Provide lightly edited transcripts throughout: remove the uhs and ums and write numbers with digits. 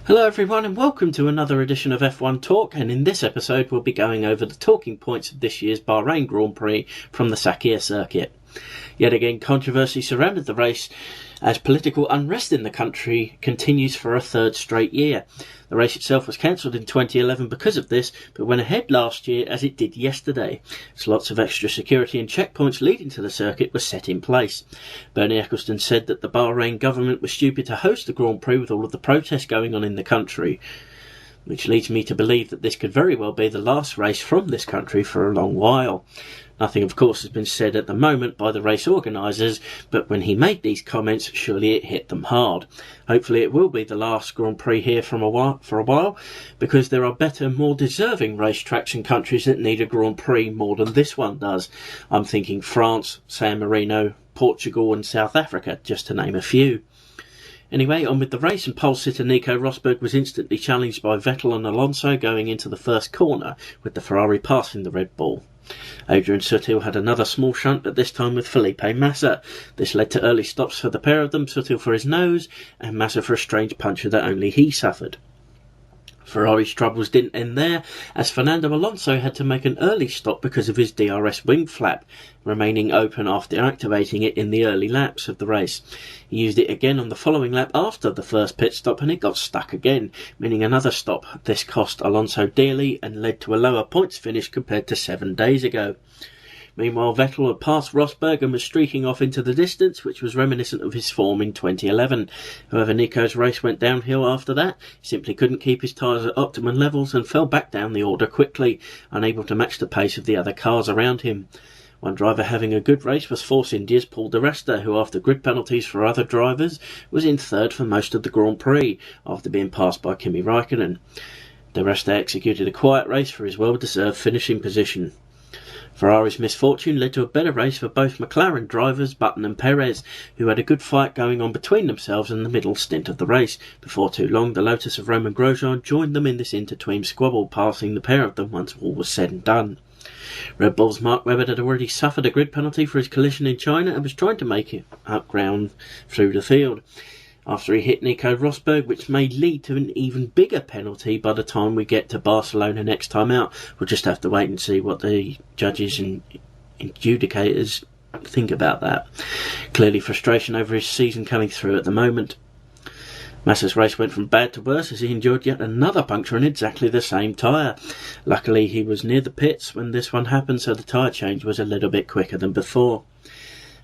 Hello everyone and welcome to another edition of F1 Talk, and in this episode we'll be going over the talking points of this year's Bahrain Grand Prix from the Sakhir circuit. Yet again, controversy surrounded the race as political unrest in the country continues for a third straight year. The race itself was cancelled in 2011 because of this, but went ahead last year as it did yesterday. So lots of extra security and checkpoints leading to the circuit were set in place. Bernie Ecclestone said that the Bahrain government was stupid to host the Grand Prix with all of the protests going on in the country, which leads me to believe that this could very well be the last race from this country for a long while. Nothing, of course, has been said at the moment by the race organisers, but when he made these comments, surely it hit them hard. Hopefully it will be the last Grand Prix here for a while, because there are better, more deserving racetracks and countries that need a Grand Prix more than this one does. I'm thinking France, San Marino, Portugal and South Africa, just to name a few. Anyway, on with the race, and pole sitter Nico Rosberg was instantly challenged by Vettel and Alonso going into the first corner, with the Ferrari passing the Red Bull. Adrian Sutil had another small shunt, but this time with Felipe Massa. This led to early stops for the pair of them, Sutil for his nose, and Massa for a strange puncture that only he suffered. Ferrari's troubles didn't end there, as Fernando Alonso had to make an early stop because of his DRS wing flap, remaining open after activating it in the early laps of the race. He used it again on the following lap after the first pit stop, and it got stuck again, meaning another stop. This cost Alonso dearly and led to a lower points finish compared to 7 days ago. Meanwhile, Vettel had passed Rosberg and was streaking off into the distance, which was reminiscent of his form in 2011. However, Nico's race went downhill after that. He simply couldn't keep his tyres at optimum levels and fell back down the order quickly, unable to match the pace of the other cars around him. One driver having a good race was Force India's Paul di Resta, who, after grid penalties for other drivers, was in third for most of the Grand Prix, after being passed by Kimi Raikkonen. Di Resta executed a quiet race for his well-deserved finishing position. Ferrari's misfortune led to a better race for both McLaren drivers, Button and Perez, who had a good fight going on between themselves in the middle stint of the race. Before too long, the Lotus of Romain Grosjean joined them in this inter-team squabble, passing the pair of them once all was said and done. Red Bull's Mark Webber had already suffered a grid penalty for his collision in China and was trying to make it up ground through the field after he hit Nico Rosberg, which may lead to an even bigger penalty by the time we get to Barcelona next time out. We'll just have to wait and see what the judges and adjudicators think about that. Clearly frustration over his season coming through at the moment. Massa's race went from bad to worse as he endured yet another puncture on exactly the same tyre. Luckily he was near the pits when this one happened, so the tyre change was a little bit quicker than before.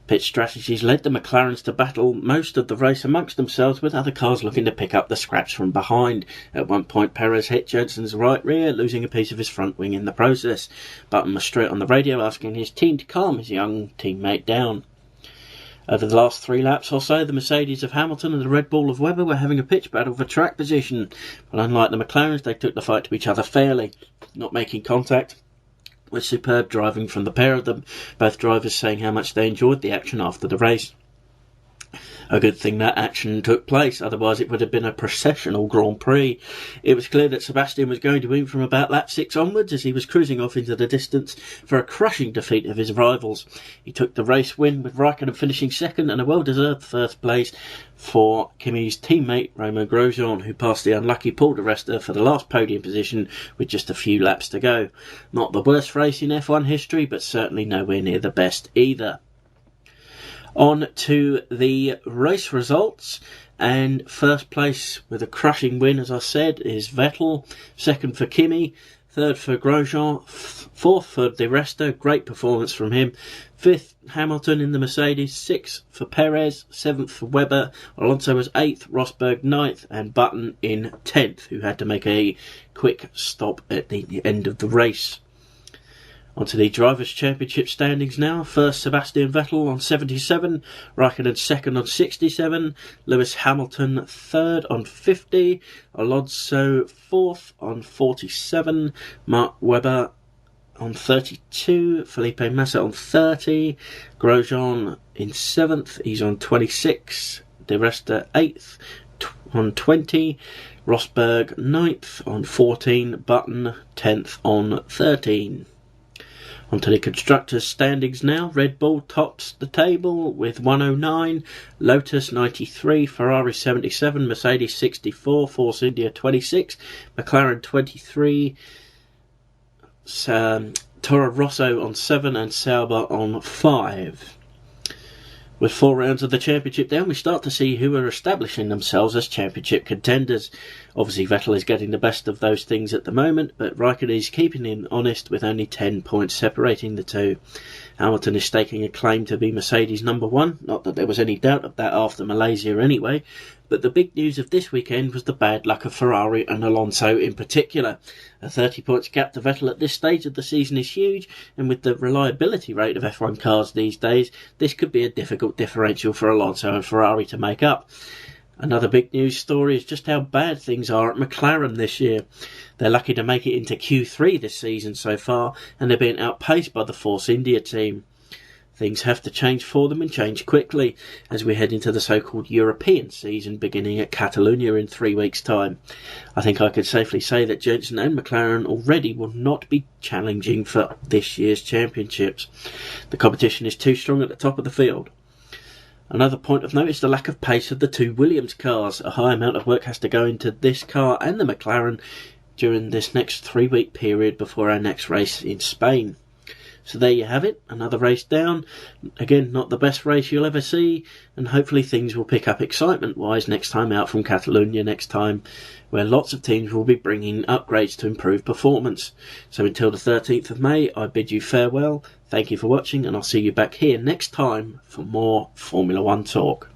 Pit strategies led the McLarens to battle most of the race amongst themselves, with other cars looking to pick up the scraps from behind. At one point, Perez hit Jensen's right rear, losing a piece of his front wing in the process. Button was straight on the radio asking his team to calm his young teammate down. Over the last 3 laps or so, the Mercedes of Hamilton and the Red Bull of Webber were having a pitch battle for track position, but unlike the McLarens, they took the fight to each other fairly, not making contact, with superb driving from the pair of them, both drivers saying how much they enjoyed the action after the race. A good thing that action took place, otherwise it would have been a processional Grand Prix. It was clear that Sebastian was going to win from about lap 6 onwards, as he was cruising off into the distance for a crushing defeat of his rivals. He took the race win, with Raikkonen finishing second, and a well-deserved first place for Kimi's teammate Romain Grosjean, who passed the unlucky Paul di Resta for the last podium position with just a few laps to go. Not the worst race in F1 history, but certainly nowhere near the best either. On to the race results, and first place with a crushing win, as I said, is Vettel. Second for Kimi, third for Grosjean, fourth for Di Resta, great performance from him. Fifth, Hamilton in the Mercedes, sixth for Perez, seventh for Webber. Alonso was eighth, Rosberg ninth, and Button in 10th, who had to make a quick stop at the end of the race. Onto the Drivers' Championship standings now. First, Sebastian Vettel on 77, Raikkonen second on 67, Lewis Hamilton third on 50, Alonso fourth on 47, Mark Webber on 32, Felipe Massa on 30, Grosjean in 7th, he's on 26, Di Resta 8th on 20, Rosberg 9th on 14, Button 10th on 13. Onto the constructors' standings now. Red Bull tops the table with 109, Lotus 93, Ferrari 77, Mercedes 64, Force India 26, McLaren 23, Toro Rosso on 7 and Sauber on 5. With 4 rounds of the championship down, we start to see who are establishing themselves as championship contenders. Obviously, Vettel is getting the best of those things at the moment, but Raikkonen is keeping him honest with only 10 points separating the two. Hamilton is staking a claim to be Mercedes number 1, not that there was any doubt of that after Malaysia anyway, but the big news of this weekend was the bad luck of Ferrari and Alonso in particular. A 30 points gap to Vettel at this stage of the season is huge, and with the reliability rate of F1 cars these days, this could be a difficult differential for Alonso and Ferrari to make up. Another big news story is just how bad things are at McLaren this year. They're lucky to make it into Q3 this season so far, and they're being outpaced by the Force India team. Things have to change for them and change quickly as we head into the so-called European season beginning at Catalonia in 3 weeks' time. I think I could safely say that Jenson and McLaren already will not be challenging for this year's championships. The competition is too strong at the top of the field. Another point of note is the lack of pace of the two Williams cars. A high amount of work has to go into this car and the McLaren during this next 3-week period before our next race in Spain. So there you have it, another race down. Again, not the best race you'll ever see, and hopefully things will pick up excitement-wise next time out from Catalonia next time, where lots of teams will be bringing upgrades to improve performance. So until the 13th of May, I bid you farewell. Thank you for watching, and I'll see you back here next time for more Formula One talk.